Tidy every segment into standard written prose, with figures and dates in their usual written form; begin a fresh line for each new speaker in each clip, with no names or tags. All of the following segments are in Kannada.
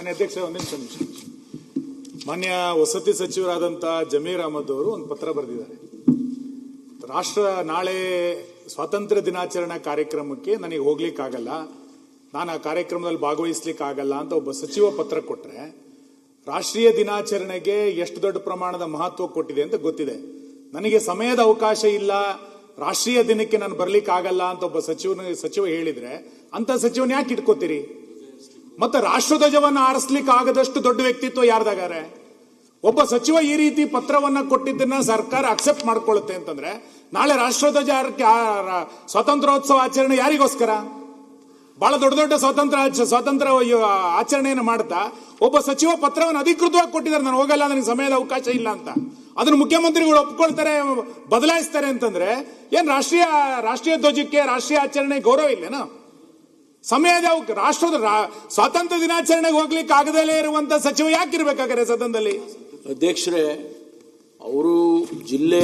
ಮಾನ್ಯ ಅಧ್ಯಕ್ಷ, ಒಂದೇ ನಿಮಿಷ. ಮಾನ್ಯ ವಸತಿ ಸಚಿವರಾದಂಥ ಜಮೀರ್ ಅಹಮದ್ ಅವರು ಒಂದು ಪತ್ರ ಬರೆದಿದ್ದಾರೆ. ನಾಳೆ ಸ್ವಾತಂತ್ರ್ಯ ದಿನಾಚರಣೆ ಕಾರ್ಯಕ್ರಮಕ್ಕೆ ನನಗೆ ಹೋಗ್ಲಿಕ್ಕಾಗಲ್ಲ, ನಾನು ಆ ಕಾರ್ಯಕ್ರಮದಲ್ಲಿ ಭಾಗವಹಿಸ್ಲಿಕ್ಕೆ ಆಗಲ್ಲ ಅಂತ ಒಬ್ಬ ಸಚಿವ ಪತ್ರ ಕೊಟ್ರೆ, ರಾಷ್ಟ್ರೀಯ ದಿನಾಚರಣೆಗೆ ಎಷ್ಟು ದೊಡ್ಡ ಪ್ರಮಾಣದ ಮಹತ್ವ ಕೊಟ್ಟಿದೆ ಅಂತ ಗೊತ್ತಿದೆ. ನನಗೆ ಸಮಯದ ಅವಕಾಶ ಇಲ್ಲ, ರಾಷ್ಟ್ರೀಯ ದಿನಕ್ಕೆ ನಾನು ಬರ್ಲಿಕ್ಕೆ ಆಗಲ್ಲ ಅಂತ ಒಬ್ಬ ಸಚಿವ ಹೇಳಿದ್ರೆ ಅಂತ ಸಚಿವನ ಯಾಕೆ ಇಟ್ಕೋತೀರಿ? ಮತ್ತೆ ರಾಷ್ಟ್ರಧ್ವಜವನ್ನ ಆರಿಸ್ಲಿಕ್ಕೆ ಆಗದಷ್ಟು ದೊಡ್ಡ ವ್ಯಕ್ತಿತ್ವ ಯಾರ್ದಾಗಾರೆ? ಒಬ್ಬ ಸಚಿವ ಈ ರೀತಿ ಪತ್ರವನ್ನ ಕೊಟ್ಟಿದ್ದನ್ನ ಸರ್ಕಾರ ಅಕ್ಸೆಪ್ಟ್ ಮಾಡ್ಕೊಳ್ಳುತ್ತೆ ಅಂತಂದ್ರೆ, ನಾಳೆ ರಾಷ್ಟ್ರಧ್ವಜ ಸ್ವಾತಂತ್ರ್ಯೋತ್ಸವ ಆಚರಣೆ ಯಾರಿಗೋಸ್ಕರ? ಬಹಳ ದೊಡ್ಡ ದೊಡ್ಡ ಸ್ವಾತಂತ್ರ್ಯ ಆಚರಣೆಯನ್ನು ಮಾಡ್ತಾ ಒಬ್ಬ ಸಚಿವ ಪತ್ರವನ್ನು ಅಧಿಕೃತವಾಗಿ ಕೊಟ್ಟಿದ್ದಾರೆ, ನಾನು ಹೋಗಲ್ಲ, ನನಗೆ ಸಮಯದ ಅವಕಾಶ ಇಲ್ಲ ಅಂತ. ಅದನ್ನು ಮುಖ್ಯಮಂತ್ರಿಗಳು ಒಪ್ಕೊಳ್ತಾರೆ, ಬದಲಾಯಿಸ್ತಾರೆ ಅಂತಂದ್ರೆ ಏನ್ ರಾಷ್ಟ್ರೀಯ ಧ್ವಜಕ್ಕೆ, ರಾಷ್ಟ್ರೀಯ ಆಚರಣೆ ಗೌರವ ಇಲ್ಲೇನಾ? ಸಮಯದ ರಾಷ್ಟ್ರದ ಸ್ವಾತಂತ್ರ್ಯ ದಿನಾಚರಣೆಗೆ ಹೋಗ್ಲಿಕ್ಕೆ ಆಗದಲ್ಲೇ ಇರುವಂತ ಸಚಿವ ಯಾಕಿರ್ಬೇಕಾದ್ರೆ ಸದನದಲ್ಲಿ?
ಅಧ್ಯಕ್ಷರೇ, ಅವರು ಜಿಲ್ಲೆ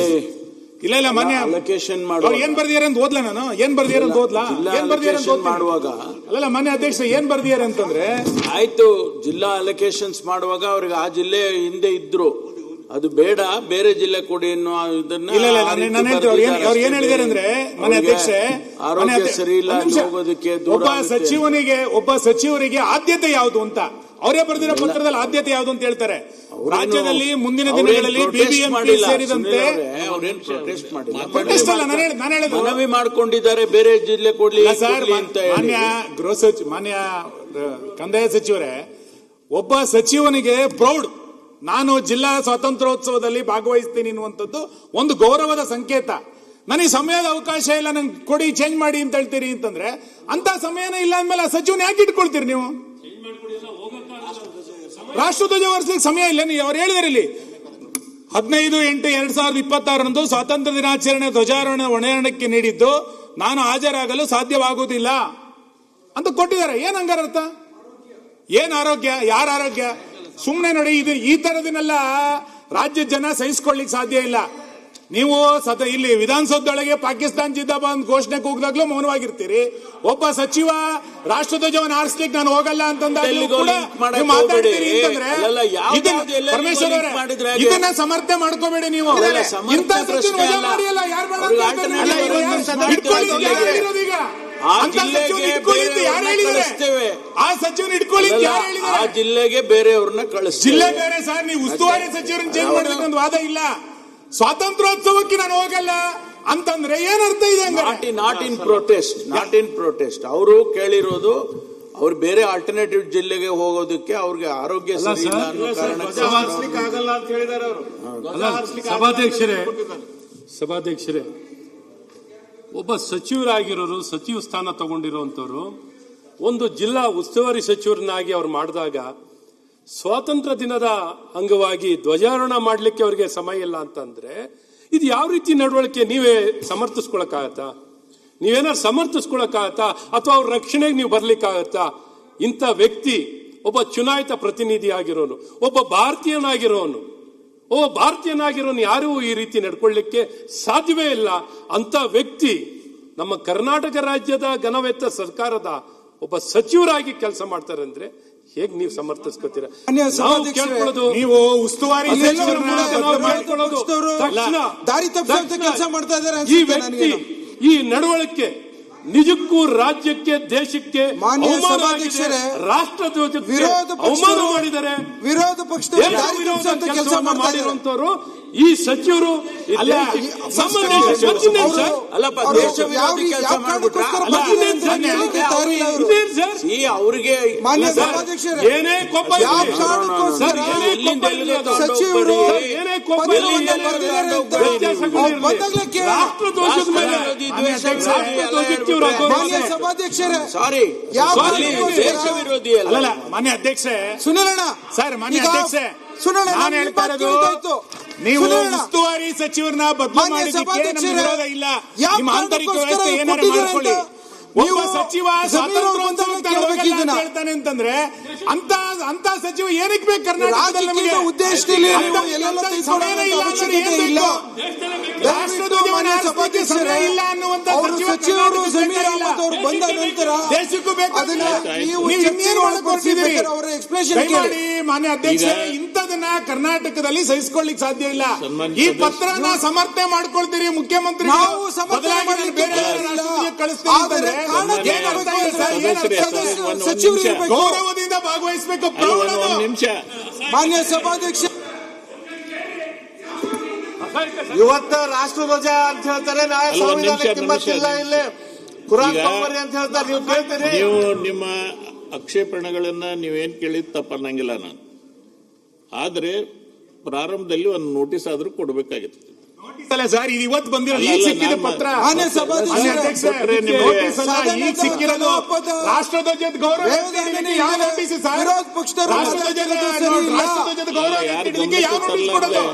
ಇಲ್ಲ ಮಾನ್ಯ
ಅಲೋಕೇಶನ್
ಏನ್ ಬರ್ದಿದ್ದಾರೆ ಅಂತ ಓದ್ಲಾ ನಾನು? ಏನ್ ಬರ್ದಿದ್ದಾರೆ ಅಂತ ಓದ್ಲಾ? ಏನ್ ಬರ್ದಿದ್ದಾರೆ ಅಂತ
ಮಾಡುವಾಗ
ಅಲ್ಲ ಮಾನ್ಯ ಅಧ್ಯಕ್ಷ, ಏನ್ ಬರ್ದಿದ್ದಾರೆ ಅಂತಂದ್ರೆ,
ಆಯ್ತು, ಜಿಲ್ಲಾ ಅಲೋಕೇಶನ್ಸ್ ಮಾಡುವಾಗ ಅವ್ರಿಗೆ ಆ ಜಿಲ್ಲೆ ಹಿಂದೆ ಇದ್ರು, ಅದು ಬೇಡ, ಬೇರೆ ಜಿಲ್ಲೆ ಕೊಡಿ ಅನ್ನೋ ಇದನ್ನ
ಅವ್ರು ಏನ್ ಹೇಳಿದ್ದಾರೆ ಅಂದ್ರೆ, ಮಾನ್ಯ ಅಧ್ಯಕ್ಷ,
ಆರೋಗ್ಯ ಸರಿ ಇಲ್ಲ ಹೋಗೋದಕ್ಕೆ
ಒಬ್ಬ ಸಚಿವರಿಗೆ ಆದ್ಯತೆ ಯಾವುದು ಅಂತ ಅವರೇ ಬರೆದಿರೋ ಪತ್ರದಲ್ಲಿ ಆದ್ಯತೆ ಯಾವುದು ಅಂತ ಹೇಳ್ತಾರೆ. ರಾಜ್ಯದಲ್ಲಿ ಮುಂದಿನ ದಿನಗಳಲ್ಲಿ ಬಿಬಿಎಂಪಿ ಸೇರಿದಂತೆ
ಮನವಿ ಮಾಡಿಕೊಂಡಿದ್ದಾರೆ, ಬೇರೆ ಜಿಲ್ಲೆ ಕೊಡ್ಲಿ ಅಂತ.
ಮಾನ್ಯ ಕಂದಾಯ ಸಚಿವರೇ, ಒಬ್ಬ ಸಚಿವನಿಗೆ ಪ್ರೌಡ್, ನಾನು ಜಿಲ್ಲಾ ಸ್ವಾತಂತ್ರ್ಯೋತ್ಸವದಲ್ಲಿ ಭಾಗವಹಿಸ್ತೀನಿ ಅನ್ನುವಂಥದ್ದು ಒಂದು ಗೌರವದ ಸಂಕೇತ. ನನಗೆ ಸಮಯದ ಅವಕಾಶ ಇಲ್ಲ, ನಂಗೆ ಕೊಡಿ, ಚೇಂಜ್ ಮಾಡಿ ಅಂತ ಹೇಳ್ತೀರಿ ಅಂತಂದ್ರೆ, ಅಂತ ಸಮಯನೇ ಇಲ್ಲ ಅಂದ್ಮೇಲೆ ಆ ಸಚಿವನ ಯಾಕೆ ಇಟ್ಕೊಳ್ತೀರಿ ನೀವು? ರಾಷ್ಟ್ರಧ್ವಜ ವರ್ಷಕ್ಕೆ ಸಮಯ ಇಲ್ಲ. ಅವ್ರು ಹೇಳಿದಾರೆ ಇಲ್ಲಿ 15/8/2026 ಸ್ವಾತಂತ್ರ್ಯ ದಿನಾಚರಣೆ ಧ್ವಜಾರೋಹಣ ಹೊಣೆಯಾರಣಕ್ಕೆ ನೀಡಿದ್ದು ನಾನು ಹಾಜರಾಗಲು ಸಾಧ್ಯವಾಗುವುದಿಲ್ಲ ಅಂತ ಕೊಟ್ಟಿದ್ದಾರೆ. ಏನ್ ಹಂಗಾರ ಅರ್ಥ? ಏನ್ ಆರೋಗ್ಯ? ಯಾರ ಆರೋಗ್ಯ? ಸುಮ್ಮನೆ ನೋಡಿ, ಇದು ಈ ತರದನ್ನೆಲ್ಲ ರಾಜ್ಯ ಜನ ಸಹಿಸಿಕೊಳ್ಳಿಕ್ ಸಾಧ್ಯ ಇಲ್ಲ. ನೀವು ಇಲ್ಲಿ ವಿಧಾನಸೌಧದೊಳಗೆ ಪಾಕಿಸ್ತಾನ ಜಿಂದಾಬಾದ್ ಘೋಷಣೆ ಕೂಗಿದಾಗ್ಲೂ ಮೌನವಾಗಿರ್ತೀರಿ. ಒಬ್ಬ ಸಚಿವ ರಾಷ್ಟ್ರಧ್ವಜವನ್ನು ಆರಿಸ್ಲಿಕ್ಕೆ ನಾನು ಹೋಗಲ್ಲ ಅಂತಂದಾಗ್ಲೂ ಕೂಡ ಮಾತಾಡ್ತೀರಿ ಅಂತಂದ್ರೆ, ಪರಮೇಶ್ವರ್ ಅವರೇ, ಇದನ್ನ ಸಮರ್ಥನೆ ಮಾಡ್ಕೋಬೇಡಿ ನೀವು. ಇಂಥ ಸಚಿವ ವಜಾ ಮಾಡಿಯಲ್ಲ, ಯಾರು ಬೇಡ ಈಗ ಆ ಸಚಿವನ ಇಟ್ಕೊಳ್ಳಿ ಯಾರು ಹೇಳಿದ್ದಾರೆ?
ಆ ಜಿಲ್ಲೆಗೆ ಬೇರೆಯವ್ರನ್ನ ಕಳಿಸ್ತೀವಿ.
ಜಿಲ್ಲೆ ಬೇರೆ ಸರ್, ನೀವು ಉಸ್ತುವಾರಿ ಸಚಿವರನ್ನ ಚೇಂಜ್ ಮಾಡೋದಕ್ಕೆ ಒಂದು ವಾದ ಇಲ್ಲ. ಸ್ವಾತಂತ್ರ್ಯೋತ್ಸವಕ್ಕೆ ನಾನು ಹೋಗಲ್ಲ ಅಂತಂದ್ರೆ ಏನರ್ಥ ಇದೆ?
ನಾಟ್ ಇನ್ ಪ್ರೊಟೆಸ್ಟ್ ಅವರು ಕೇಳಿರೋದು, ಅವ್ರು ಬೇರೆ ಆಲ್ಟರ್ನೇಟಿವ್ ಜಿಲ್ಲೆಗೆ ಹೋಗೋದಕ್ಕೆ ಅವ್ರಿಗೆ ಆರೋಗ್ಯ ಸರಿ ಇಲ್ಲ ಅನ್ನೋ ಕಾರಣಕ್ಕೆ
ಆಗಲ್ಲ ಅಂತ ಹೇಳಿದ್ದಾರೆ ಅವರು.
ಸಭಾಧ್ಯಕ್ಷರೇ, ಒಬ್ಬ ಸಚಿವರಾಗಿರೋರು, ಸಚಿವ ಸ್ಥಾನ ತಗೊಂಡಿರುವಂತವ್ರು ಒಂದು ಜಿಲ್ಲಾ ಉಸ್ತುವಾರಿ ಸಚಿವರನ್ನಾಗಿ ಅವ್ರು ಮಾಡಿದಾಗ ಸ್ವಾತಂತ್ರ್ಯ ದಿನದ ಅಂಗವಾಗಿ ಧ್ವಜಾರೋಹಣ ಮಾಡ್ಲಿಕ್ಕೆ ಅವರಿಗೆ ಸಮಯ ಇಲ್ಲ ಅಂತಂದ್ರೆ, ಇದು ಯಾವ ರೀತಿ ನಡವಳಿಕೆ? ನೀವೇ ಸಮರ್ಥಿಸ್ಕೊಳಕ್ಕಾಗತ್ತಾ? ನೀವೇನಾದ್ರು ಸಮರ್ಥಿಸ್ಕೊಳಕ್ಕಾಗತ್ತಾ? ಅಥವಾ ಅವ್ರ ರಕ್ಷಣೆಗೆ ನೀವು ಬರ್ಲಿಕ್ಕಾಗತ್ತಾ? ಇಂಥ ವ್ಯಕ್ತಿ ಒಬ್ಬ ಚುನಾಯಿತ ಪ್ರತಿನಿಧಿ ಆಗಿರೋನು, ಒಬ್ಬ ಭಾರತೀಯನಾಗಿರೋನು ಯಾರೂ ಈ ರೀತಿ ನಡ್ಕೊಳ್ಳಿಕ್ಕೆ ಸಾಧ್ಯವೇ ಇಲ್ಲ. ಅಂತ ವ್ಯಕ್ತಿ ನಮ್ಮ ಕರ್ನಾಟಕ ರಾಜ್ಯದ ಘನವೆತ್ತ ಸರ್ಕಾರದ ಒಬ್ಬ ಸಚಿವರಾಗಿ ಕೆಲಸ ಮಾಡ್ತಾರೆ ಅಂದ್ರೆ ಹೇಗೆ ನೀವು ಸಮರ್ಥಿಸ್ಕೊತೀರಾ?
ನೀವು ಉಸ್ತುವಾರಿ
ಈ ವ್ಯಕ್ತಿ ಈ ನಡವಳಿಕೆ ನಿಜಕ್ಕೂ ರಾಜ್ಯಕ್ಕೆ, ದೇಶಕ್ಕೆ ರಾಷ್ಟ್ರಧ್ವಜಕ್ಕೆ ಅವಮಾನ ಮಾಡಿದ್ದಾರೆ.
ವಿರೋಧ ಪಕ್ಷದ
ಕೆಲಸ ಮಾಡಿರುವಂತವರು ಈ ಸಚಿವರು
ಅವ್ರಿಗೆ
ಏನೇ ಕೋಪ ರಾಷ್ಟ್ರಧ್ವಜದ ಮೇಲೆ
ಸಾರಿ
ವಿರೋಧಿ ಅಲ್ಲ. ಮಾನ್ಯ ಅಧ್ಯಕ್ಷೆ
ಸುನಿಲಣ್ಣ
ಸರ್, ಮಾನ್ಯ ಅಧ್ಯಕ್ಷೆ, ನಾನು ಹೇಳ್ತಾ ಇರೋದು, ನೀವು ಉಸ್ತುವಾರಿ ಸಚಿವರನ್ನ ಬದಲು ಮಾಡಿದ್ದಕ್ಕೆ ನಮ್ಗೆ ವಿರೋಧ ಇಲ್ಲ. ನಿಮ್ಮ ಆಂತರಿಕ ವ್ಯವಸ್ಥೆ ಏನಾರು ಮಾಡ್ಕೊಳ್ಳಿ. ಒಬ್ಬ ಸಚಿವ ಹೇಳ್ತಾನೆ ಅಂತಂದ್ರೆ ಅಂತ ಸಚಿವ ಏನಕ್ಕೆ ಬೇಕು ಕರ್ನಾಟಕದಲ್ಲಿ? ನಮಗೆ
ಉದ್ದೇಶದಲ್ಲಿ
ಸಮಯನೇ ಇಲ್ಲ ಅಂದ್ರೆ ಏನ್ ಬೇಕು? ರಾಷ್ಟ್ರಧ್ವಜವನ್ನು ಹಾರಿಸಲಿಕ್ಕೆ ಸಮಯ ಇಲ್ಲ ಅನ್ನುವಂತ
ಸಚಿವರು ಜಮೀರ್ ಅಹಮದ್ ಅವರು ಬಂದ ನಂತರ
ದೇಶಕ್ಕೂ ಬೇಕು.
ನೀವು
ಇನ್ನೇನು ಒಳಗೊಳ್ತಿದ್ದೀರಿ?
ಅವರ ಎಕ್ಸ್ಪ್ಲೇಷನ್
ದಯಮಾಡಿ ಮಾನ್ಯ ಅಧ್ಯಕ್ಷ, ಇಂಥದನ್ನ ಕರ್ನಾಟಕದಲ್ಲಿ ಸಹಿಸಿಕೊಳ್ಳಿಕ್ ಸಾಧ್ಯ ಇಲ್ಲ. ಈ ಪತ್ರನ ಸಮರ್ಥನೆ ಮಾಡ್ಕೊಳ್ತೀರಿ ಮುಖ್ಯಮಂತ್ರಿ,
ನಾವು ಸಮರ್ಥನೆ ಮಾಡಲಿಕ್ಕೆ
ಬೇರೆ ರಾಷ್ಟ್ರಕ್ಕೆ ಕಳಿಸ್ತೀರಿ ಅಂತಂದ್ರೆ ಏನ್ ಅರ್ಥ ಇದೆ ಸರ್? ಏನ್ ಅರ್ಥ ಇದೆ?
ಸಚಿವರು ಇರಬೇಕು,
ಗೌರವದಿಂದ ಭಾಗವಹಿಸಬೇಕು.
ಒಂದು ನಿಮಿಷ.
ಮಾನ್ಯ ಸಭಾಧ್ಯಕ್ಷ,
ಇವತ್ತು ರಾಷ್ಟ್ರಧ್ವಜ ಅಂತ ಹೇಳ್ತಾರೆ, ನಾಳೆ ಸಂವಿಧಾನಕ್ಕೆ ಕಿಮ್ಮತ್ತಿಲ್ಲ, ಇಲ್ಲಿ ಕುರಾನ್ ತೊಂಬರ್ರಿ ಅಂತ ಹೇಳ್ತಾರೆ. ನೀವು ಕೇಳ್ತೀರಿ?
ನೀವು ನಿಮ್ಮ ಆಕ್ಷೇಪಣೆಗಳನ್ನ ನೀವೇನ್ ಕೇಳಿದ್ ತಪ್ಪನ್ನಂಗಿಲ್ಲ ನಾನು, ಆದ್ರೆ ಪ್ರಾರಂಭದಲ್ಲಿ ಒಂದು ನೋಟಿಸ್ ಆದ್ರೂ ಕೊಡಬೇಕಾಗಿತ್ತು.
ಸರ್, ಇದು ಇವತ್ತು ಬಂದಿರೋ ಈಗ ಸಿಕ್ಕಿದ ಪತ್ರ.
ಮಾನ್ಯ ಸಭಾಧ್ಯಕ್ಷ,
ನೋಟಿಸ್ ಅಲ್ಲ, ಈಗ ಸಿಕ್ಕಿರೋದು ರಾಷ್ಟ್ರಧ್ವಜದ ಗೌರವ ಯಾವ ನೋಟಿಸ್ ಸರ್?
ವಿರೋಧ ಪಕ್ಷದ
ರಾಷ್ಟ್ರಧ್ವಜದ ಗೌರವ ಇಡಲಿಕ್ಕೆ ಯಾವ ನೋಟಿಸ್ ಕೊಡೋದು?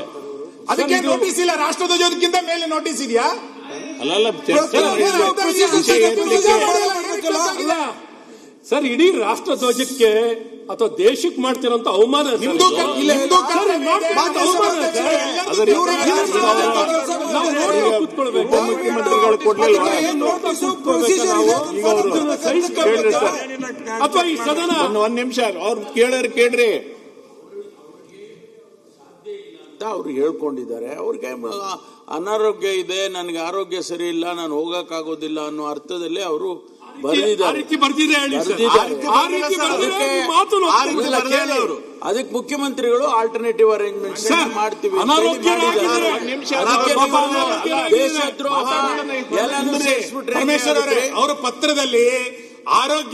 ಅದಕ್ಕೆ ನೋಟಿಸ್ ಇಲ್ಲ. ರಾಷ್ಟ್ರಧ್ವಜದಕ್ಕಿಂತ ಮೇಲೆ ನೋಟಿಸ್ ಇದೆಯಾ?
ಅಲ್ಲ
ಸರ್, ಇಡೀ ರಾಷ್ಟ್ರಧ್ವಜಕ್ಕೆ ಅಥವಾ ದೇಶಕ್ಕೆ ಮಾಡ್ತಿರೋಂತ ಅವಮಾನ
ನಿಮ್ದು
ಮುಖ್ಯಮಂತ್ರಿಗಳು ಕೊಡ್ಲಿಲ್ಲ
ಅಥವಾ ಈ ಸದನ
ಒಂದ್ ನಿಮಿಷ ಅವ್ರು ಕೇಳ್ರಿ.
ಅವ್ರು ಹೇಳ್ಕೊಂಡಿದ್ದಾರೆ. ಅವ್ರಿಗೆ ಅನಾರೋಗ್ಯ ಇದೆ, ನನಗೆ ಆರೋಗ್ಯ ಸರಿ ಇಲ್ಲ, ನಾನು ಹೋಗಕ್ಕಾಗೋದಿಲ್ಲ ಅನ್ನೋ ಅರ್ಥದಲ್ಲಿ ಅವರು ಬರೆದಿದ್ದಾರೆ. ಅದಕ್ಕೆ ಮುಖ್ಯಮಂತ್ರಿಗಳು ಆಲ್ಟರ್ನೇಟಿವ್ ಅರೇಂಜ್ಮೆಂಟ್ಸ್ ಮಾಡ್ತೀವಿ.
ಪರಮೇಶ್ವರ್ ಅವರ ಪತ್ರದಲ್ಲಿ ಆರೋಗ್ಯ